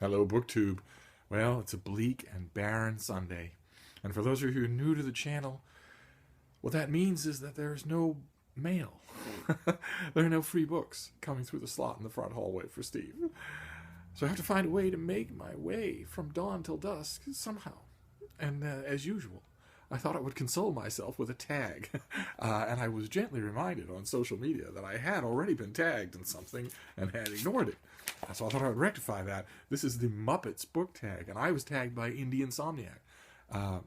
Hello, BookTube. Well, it's a bleak and barren Sunday. And for those of you who are new to the channel, what that means is that there is no mail. There are no free books coming through the slot in the front hallway for Steve. So I have to find a way to make my way from dawn till dusk somehow. And as usual, I thought I would console myself with a tag. And I was gently reminded on social media that I had already been tagged in something and had ignored it. So I thought I would rectify that. This is the Muppets Book Tag, and I was tagged by Indie Insomniac,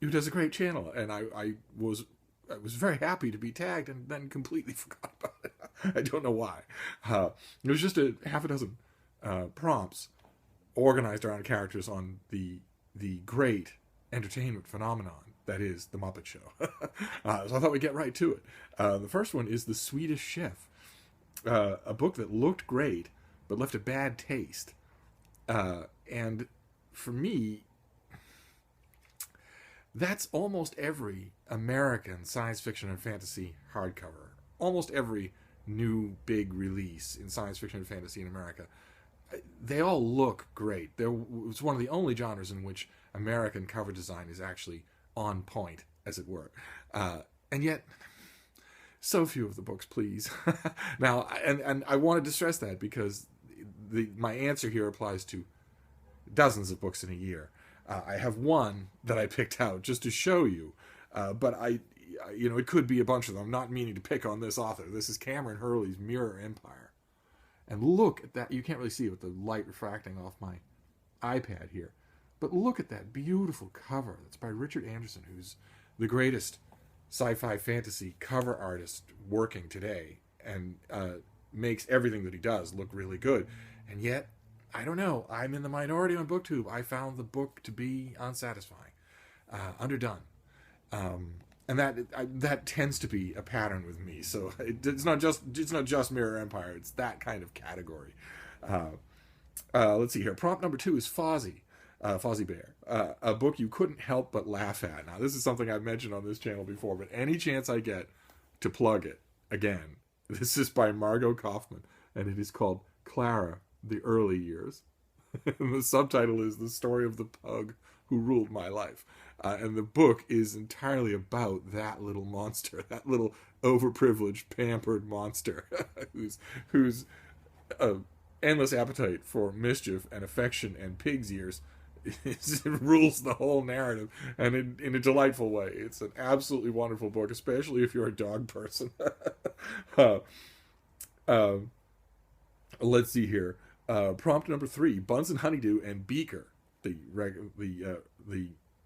who does a great channel, and I was very happy to be tagged and then completely forgot about it. I don't know why. It was just a half a dozen prompts organized around characters on the great entertainment phenomenon that is the Muppet Show. So I thought we'd get right to it. The first one is The Swedish Chef, a book that looked great but left a bad taste. And for me, that's almost every American science fiction and fantasy hardcover. Almost every new big release in science fiction and fantasy in America. They all look great. It's one of the only genres in which American cover design is actually on point, as it were. And yet, so few of the books please. Now, and I wanted to stress that because my answer here applies to dozens of books in a year. I have one that I picked out just to show you, but it could be a bunch of them. I'm not meaning to pick on this author. This is Cameron Hurley's Mirror Empire. And look at that. You can't really see it with the light refracting off my iPad here. But look at that beautiful cover. That's by Richard Anderson, who's the greatest sci-fi fantasy cover artist working today, and makes everything that he does look really good. And yet, I don't know, I'm in the minority on BookTube. I found the book to be unsatisfying, underdone. And that tends to be a pattern with me. So it's not just Mirror Empire. It's that kind of category. Let's see here. Prompt number 2 is Fozzie Bear, a book you couldn't help but laugh at. Now, this is something I've mentioned on this channel before, but any chance I get to plug it again, this is by Margot Kaufman, and it is called Clara, the Early Years. And the subtitle is The Story of the Pug Who Ruled My Life. And the book is entirely about that little monster, that little overprivileged, pampered monster whose endless appetite for mischief and affection and pig's ears rules the whole narrative, and in a delightful way. It's an absolutely wonderful book, especially if you're a dog person. Let's see here. Prompt number 3: Buns and Honeydew and Beaker, the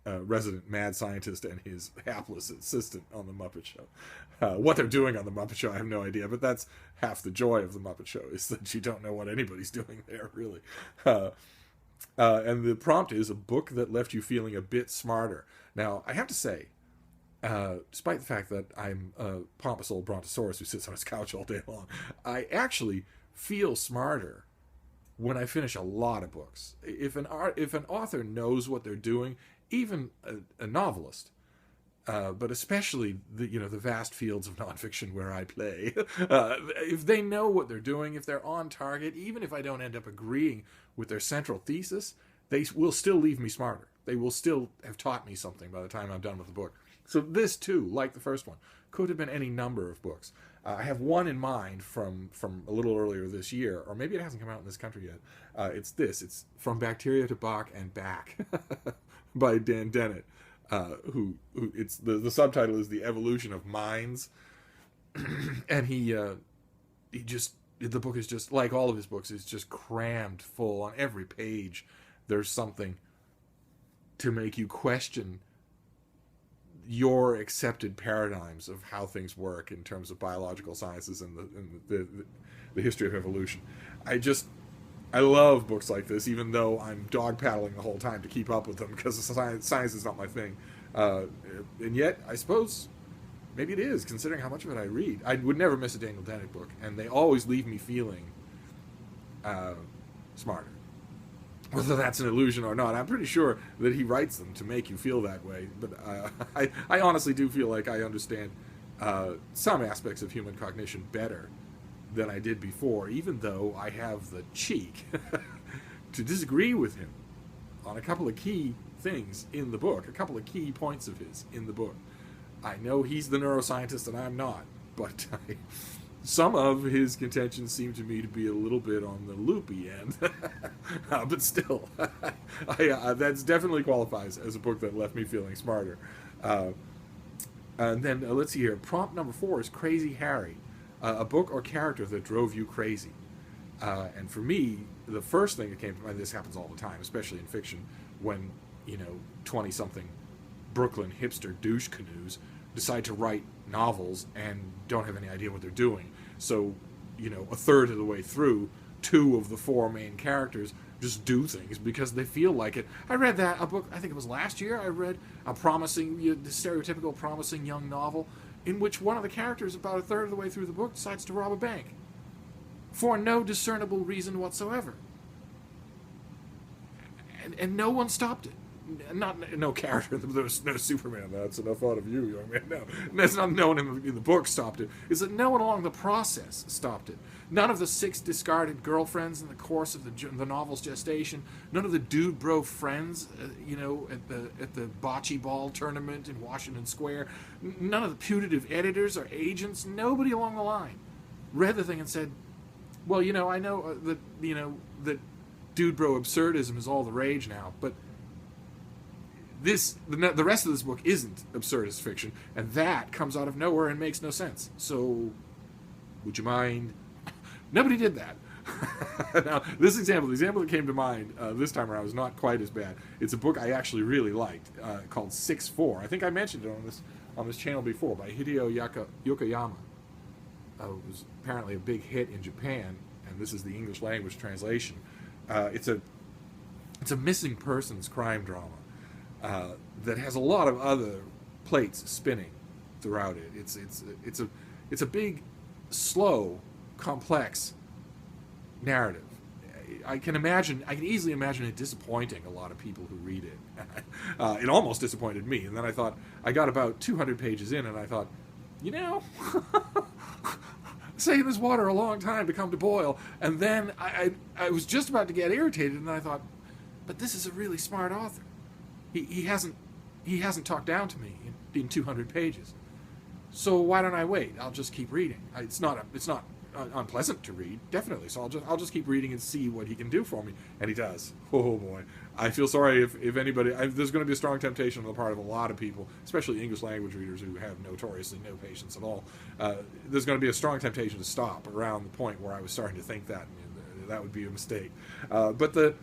resident mad scientist and his hapless assistant on the Muppet Show. What they're doing on the Muppet Show, I have no idea, but that's half the joy of the Muppet Show, is that you don't know what anybody's doing there, really. And the prompt is a book that left you feeling a bit smarter. Now, I have to say, despite the fact that I'm a pompous old brontosaurus who sits on his couch all day long, I actually feel smarter when I finish a lot of books. If an author knows what they're doing, even a novelist, but especially the vast fields of nonfiction where I play, if they know what they're doing, if they're on target, even if I don't end up agreeing with their central thesis, they will still leave me smarter. They will still have taught me something by the time I'm done with the book. So this too, like the first one, could have been any number of books. I have one in mind from a little earlier this year, or maybe it hasn't come out in this country yet. It's From Bacteria to Bach and Back by Dan Dennett. Who it's the subtitle is The Evolution of Minds. And the book is just, like all of his books, is just crammed full. On every page there's something to make you question your accepted paradigms of how things work in terms of biological sciences and the history of evolution. I love books like this, even though I'm dog paddling the whole time to keep up with them, because science is not my thing. And yet, I suppose maybe it is, considering how much of it I read. I would never miss a Daniel Dennett book, and they always leave me feeling smarter. Whether that's an illusion or not, I'm pretty sure that he writes them to make you feel that way. But I honestly do feel like I understand some aspects of human cognition better than I did before, even though I have the cheek to disagree with him on a couple of key things in the book, a couple of key points of his in the book. I know he's the neuroscientist and I'm not, but some of his contentions seem to me to be a little bit on the loopy end. But still, that definitely qualifies as a book that left me feeling smarter. And then let's see here. Prompt number 4 is Crazy Harry, a book or character that drove you crazy. And for me, the first thing that came to mind, this happens all the time, especially in fiction, when, 20-something Brooklyn hipster douche canoes decide to write novels and don't have any idea what they're doing. So, a third of the way through, 2 of the 4 main characters just do things because they feel like it. I read a book, I think it was last year, I read the stereotypical promising young novel in which one of the characters, about a third of the way through the book, decides to rob a bank for no discernible reason whatsoever. And no one stopped it. No character. There's no Superman. That's enough out of you, young man. No, that's not no one in the book stopped it. Is that no one along the process stopped it. None of the 6 discarded girlfriends in the course of the novel's gestation. None of the dude bro friends, at the bocce ball tournament in Washington Square. None of the putative editors or agents. Nobody along the line read the thing and said, "Well, I know that dude bro absurdism is all the rage now, but." The rest of this book isn't absurdist fiction, and that comes out of nowhere and makes no sense. So, would you mind? Nobody did that. Now, the example that came to mind this time around was not quite as bad. It's a book I actually really liked called 6-4. I think I mentioned it on this channel before, by Hideo Yokoyama. It was apparently a big hit in Japan, and this is the English language translation. It's a missing persons crime drama. That has a lot of other plates spinning throughout it. It's a big, slow, complex narrative. I can easily imagine it disappointing a lot of people who read it. It almost disappointed me, and then I got about 200 pages in, and I thought, saving this water a long time to come to boil, and then I was just about to get irritated, and then I thought, but this is a really smart author. He hasn't talked down to me in 200 pages. So why don't I wait? I'll just keep reading. It's not unpleasant to read, definitely. So I'll just keep reading and see what he can do for me, and he does. Oh boy, I feel sorry if anybody. There's going to be a strong temptation on the part of a lot of people, especially English language readers who have notoriously no patience at all. There's going to be a strong temptation to stop around the point where I was starting to think that, and that would be a mistake. But the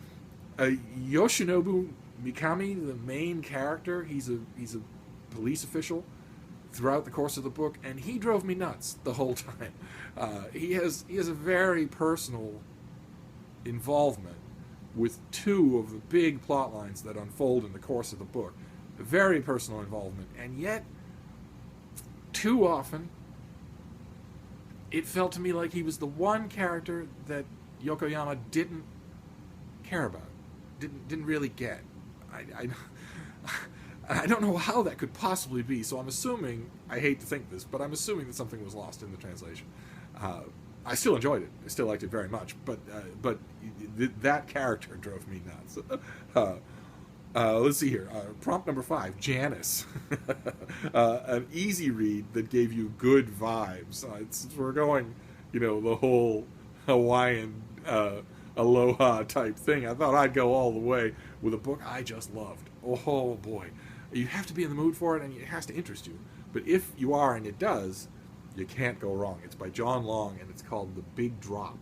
Yoshinobu Mikami, the main character, he's a police official throughout the course of the book, and he drove me nuts the whole time. He has a very personal involvement with 2 of the big plot lines that unfold in the course of the book. A very personal involvement, and yet too often it felt to me like he was the one character that Yokoyama didn't care about, didn't really get. I don't know how that could possibly be, so I'm assuming, I hate to think this, but I'm assuming that something was lost in the translation. I still enjoyed it. I still liked it very much, but that character drove me nuts. Let's see here. Prompt number 5, Janice. An easy read that gave you good vibes. We're going, the whole Hawaiian aloha type thing. I thought I'd go all the way with a book I just loved. Oh boy. You have to be in the mood for it, and it has to interest you. But if you are, and it does, you can't go wrong. It's by John Long, and it's called The Big Drop.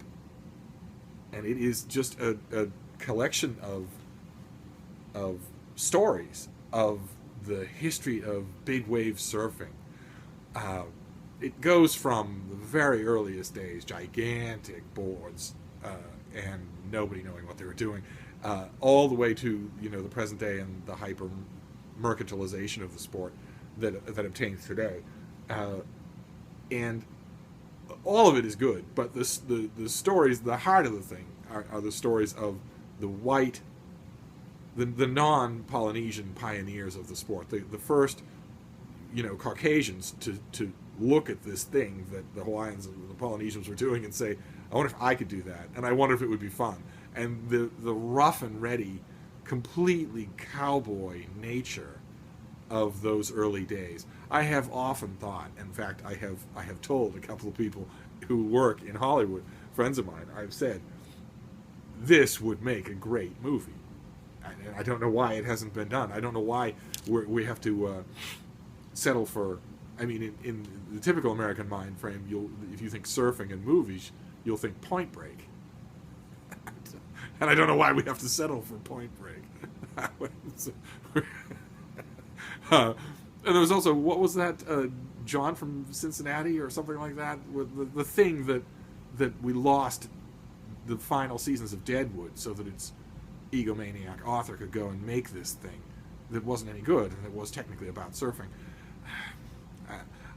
And it is just a collection of stories of the history of big wave surfing. It goes from the very earliest days, gigantic boards, and nobody knowing what they were doing, all the way to the present day and the hyper mercantilization of the sport that obtains today, and all of it is good. But the stories, the heart of the thing, are the stories of the white, the non-Polynesian pioneers of the sport, the first Caucasians to look at this thing that the Hawaiians and the Polynesians were doing and say, I wonder if I could do that, and I wonder if it would be fun. and the rough and ready, completely cowboy nature of those early days. I have often thought, in fact, I have told a couple of people who work in Hollywood, friends of mine, I've said, this would make a great movie. And I don't know why it hasn't been done. I don't know why we have to settle for. I mean, in the typical American mind frame, if you think surfing and movies, you'll think Point Break. And I don't know why we have to settle for Point Break. And there was also, what was that, John from Cincinnati or something like that? With the thing that we lost the final seasons of Deadwood so that its egomaniac author could go and make this thing that wasn't any good and it was technically about surfing.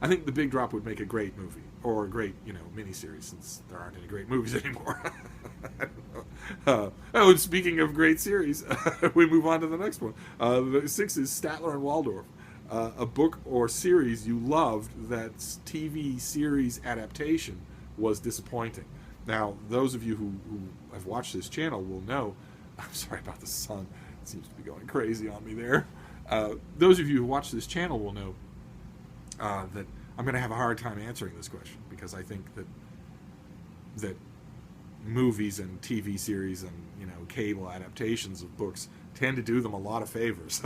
I think The Big Drop would make a great movie, or a great, miniseries, since there aren't any great movies anymore. And speaking of great series, we move on to the next one. The 6 is Statler and Waldorf, a book or series you loved that's TV series adaptation was disappointing. Now, those of you who have watched this channel will know, I'm sorry about the sun, it seems to be going crazy on me there. Those of you who watch this channel will know that I'm going to have a hard time answering this question, because I think that movies and TV series and cable adaptations of books tend to do them a lot of favors.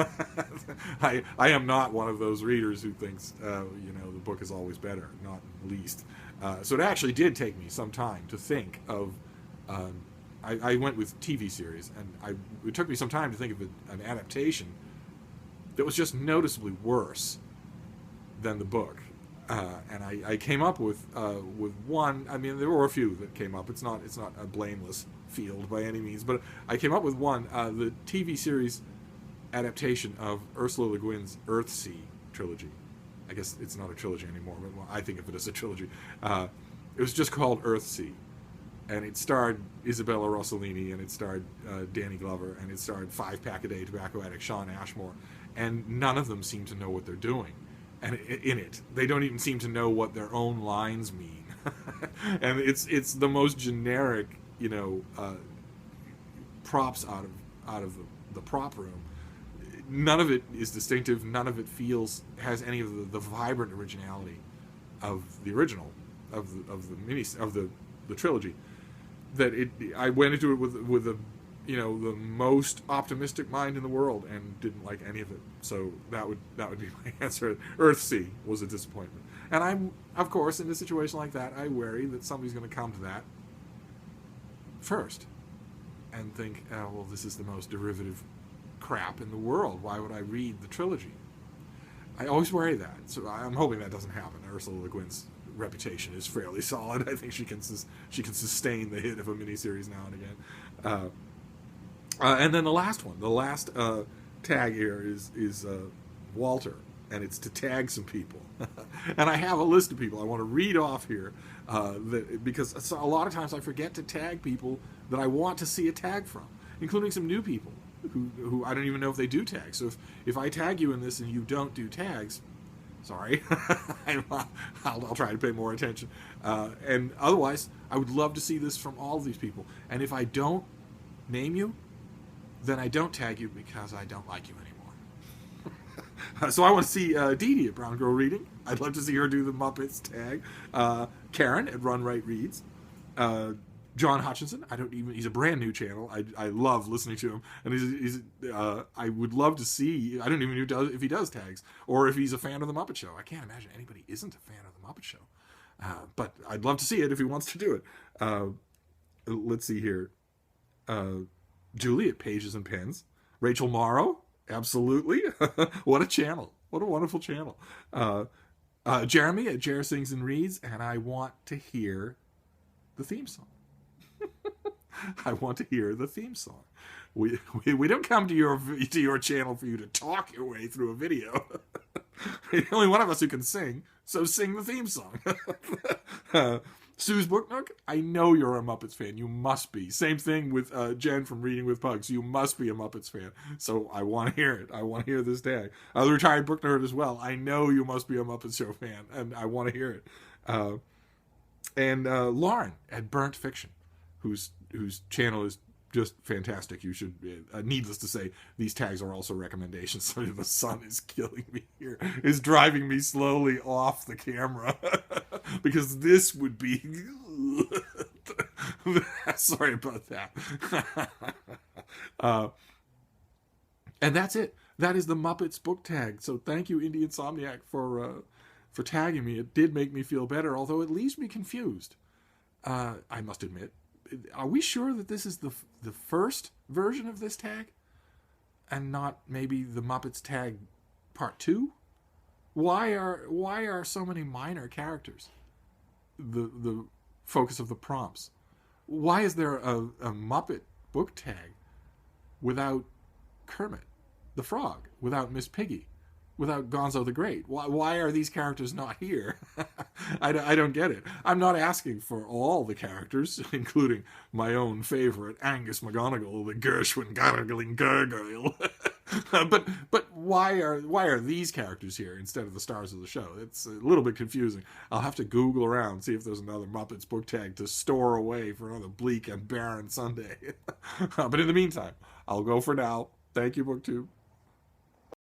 I am not one of those readers who thinks the book is always better, not least. So it actually did take me some time to think of. I went with TV series, and it took me some time to think of an adaptation that was just noticeably worse than the book. And I came up with one. I mean, there were a few that came up. It's not a blameless field by any means, but I came up with one. The TV series adaptation of Ursula Le Guin's Earthsea trilogy. I guess it's not a trilogy anymore, but I think of it as a trilogy. It was just called Earthsea, and it starred Isabella Rossellini, and it starred Danny Glover, and it starred 5-pack-a-day tobacco addict Sean Ashmore, and none of them seem to know what they're doing. And in it, they don't even seem to know what their own lines mean. And it's the most generic, props out of the prop room. None of it is distinctive. None of it has any of the vibrant originality of the original, of the trilogy. I went into it with the most optimistic mind in the world and didn't like any of it. So that would be my answer. Earthsea was a disappointment. And I'm, of course, in a situation like that, I worry that somebody's going to come to that first and think, oh, well, this is the most derivative crap in the world. Why would I read the trilogy? I always worry that. So I'm hoping that doesn't happen. Ursula Le Guin's reputation is fairly solid. I think she can sustain the hit of a miniseries now and again. And then the last one, the last tag here is Walter, and it's to tag some people. And I have a list of people I want to read off here, because a lot of times I forget to tag people that I want to see a tag from, including some new people who I don't even know if they do tags. So if I tag you in this and you don't do tags, sorry, I'll try to pay more attention. And otherwise, I would love to see this from all of these people. And if I don't name you, then I don't tag you because I don't like you anymore. So I want to see Dee Dee at Brown Girl Reading. I'd love to see her do the Muppets tag. Karen at Runwright Reads. John Hutchinson. He's a brand new channel. I love listening to him. And I would love to see, I don't even know if he does tags, or if he's a fan of the Muppet Show. I can't imagine anybody isn't a fan of the Muppet Show. But I'd love to see it if he wants to do it. Let's see here. Julie at Pages and Pens. Rachel Mauro, absolutely. What a channel. What a wonderful channel. Jeremy at JerSingsandReads, and I want to hear the theme song. I want to hear the theme song. We don't come to your channel for you to talk your way through a video. Only one of us who can sing, so sing the theme song. Sue's Book Nook, I know you're a Muppets fan. You must be. Same thing with Jen from Reading with Pugs. You must be a Muppets fan. So I want to hear it. I want to hear this tag. The retired book nerd as well. I know you must be a Muppets Show fan, and I want to hear it. And Lauren at Burnt Fiction, whose channel is just fantastic. You should, needless to say, these tags are also recommendations. Sorry, the sun is killing me here. It's driving me slowly off the camera. Because this would be... Sorry about that. And that's it. That is the Muppets Book Tag. So thank you, Indie Insomniac, for tagging me. It did make me feel better, although it leaves me confused. I must admit. Are we sure that this is the first version of this tag? And not maybe the Muppets Tag Part 2? Why are so many minor characters the focus of the prompts? Why is there a Muppet Book Tag without Kermit the Frog, without Miss Piggy, without Gonzo the Great? Why are these characters not here? I don't get it. I'm not asking for all the characters, including my own favorite, Angus McGonagall, the Gershwin gargling gargoyle. but why are these characters here instead of the stars of the show? It's a little bit confusing. I'll have to Google around, see if there's another Muppets Book Tag to store away for another bleak and barren Sunday. But in the meantime, I'll go for now. Thank you, BookTube.